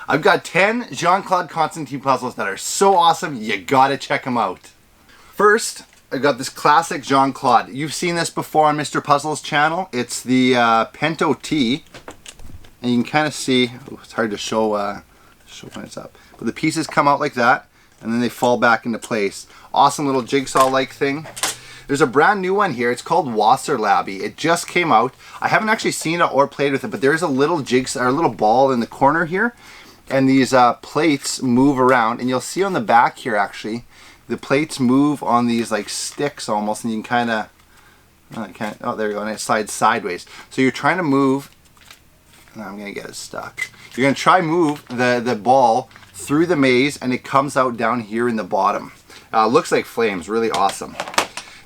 I've got 10 Jean Claude Constantin puzzles that are so awesome, you gotta check them out. First, I got this classic Jean Claude. You've seen this before on Mr. Puzzle's channel. It's the Pento T, and you can kind of see, it's hard to show when it's up, but the pieces come out like that, and then they fall back into place. Awesome little jigsaw-like thing. There's a brand new one here. It's called Wasserlab. It just came out. I haven't actually seen it or played with it, but there's a little jigsaw, or a little ball in the corner here, and these plates move around, and you'll see on the back here actually, the plates move on these like sticks almost, and you can kind of, oh there you go, and it slides sideways. So you're trying to move, I'm gonna get it stuck. You're gonna try move the ball through the maze, and it comes out down here in the bottom. Looks like flames, really awesome.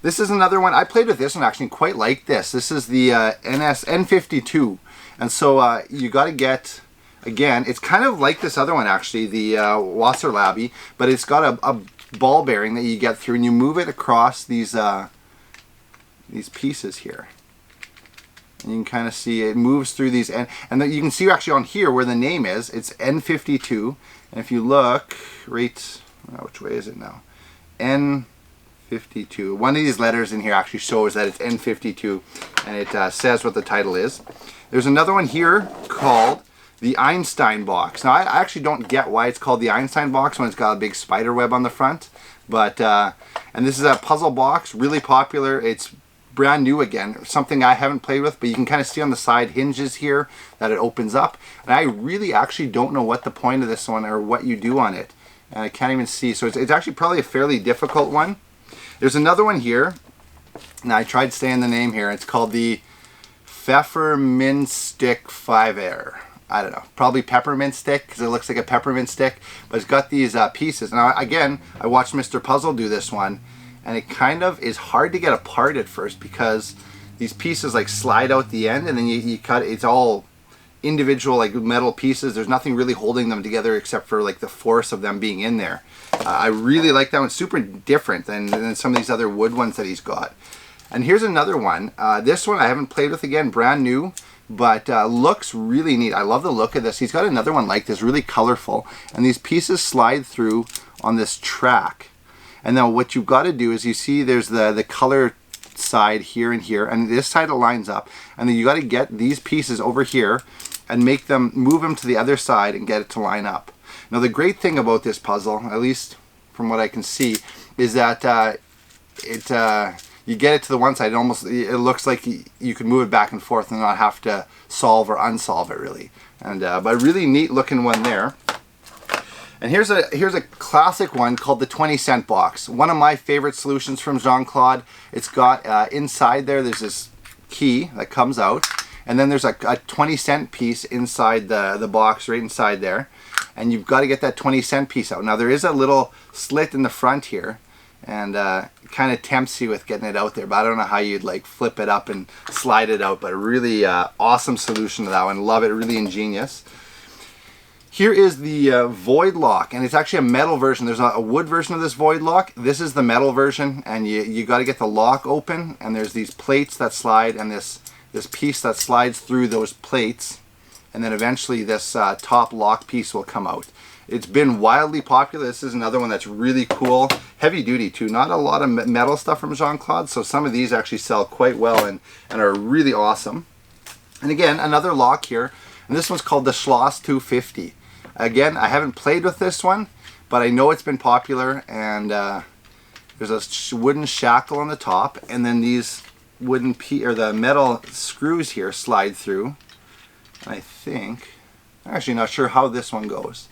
This is another one. I played with this one actually, quite like this. This is the N52, and so you got to get, again, it's kind of like this other one actually, the Wasserlab, but it's got a ball bearing that you get through, and you move it across these pieces here. And you can kind of see it moves through these, and you can see actually on here where the name is, it's N52, and if you look right, which way is it now? N52. One of these letters in here actually shows that it's N52, and it says what the title is. There's another one here called the Einstein Box. Now I actually don't get why it's called the Einstein Box when it's got a big spider web on the front, but and this is a puzzle box, really popular. It's brand new again, something I haven't played with, but you can kind of see on the side hinges here that it opens up, and I really actually don't know what the point of this one or what you do on it, and I can't even see, so it's actually probably a fairly difficult one. There's another one here, and I tried saying the name here. It's called the Pfefferminz Stick 5 I don't know, probably peppermint stick, because it looks like a peppermint stick, but it's got these pieces. Now again, I watched Mr. Puzzle do this one, and it kind of is hard to get apart at first because these pieces like slide out the end, and then you cut, it's all individual like metal pieces. There's nothing really holding them together except for like the force of them being in there. I really like that one. Super different than some of these other wood ones that he's got. And here's another one. This one I haven't played with, again, brand new, but looks really neat. I love the look of this. He's got another one like this, really colorful, and these pieces slide through on this track. And now what you've got to do is, you see there's the color side here and here, and this side lines up, and then you got to get these pieces over here and make them, move them to the other side and get it to line up. Now the great thing about this puzzle, at least from what I can see, is that you get it to the one side, it looks like you can move it back and forth and not have to solve or unsolve it really. And but really neat looking one there. And here's a classic one called the 20-cent box. One of my favorite solutions from Jean Claude. It's got inside there's this key that comes out, and then there's a 20-cent piece inside the box, right inside there. And you've got to get that 20-cent piece out. Now there is a little slit in the front here, and it kind of tempts you with getting it out there, but I don't know how you'd like flip it up and slide it out, but a really awesome solution to that one. Love it, really ingenious. Here is the void lock, and it's actually a metal version. There's a wood version of this void lock. This is the metal version, and you got to get the lock open, and there's these plates that slide, and this piece that slides through those plates, and then eventually this top lock piece will come out. It's been wildly popular. This is another one that's really cool. Heavy duty too. Not a lot of metal stuff from Jean Claude, so some of these actually sell quite well and are really awesome. And again, another lock here, and this one's called the Schloss 250. Again, I haven't played with this one, but I know it's been popular, and there's a wooden shackle on the top, and then these wooden the metal screws here slide through. I think, I'm actually not sure how this one goes,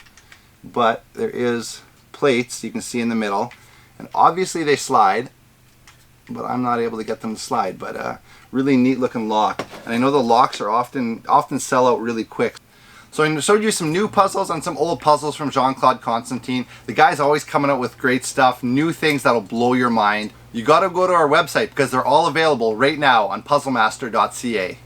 but there is plates you can see in the middle, and obviously they slide, but I'm not able to get them to slide. But really neat looking lock, and I know the locks are often sell out really quick. So I'm going to show you some new puzzles and some old puzzles from Jean Claude Constantin. The guy's always coming out with great stuff, new things that'll blow your mind. You got to go to our website because they're all available right now on puzzlemaster.ca.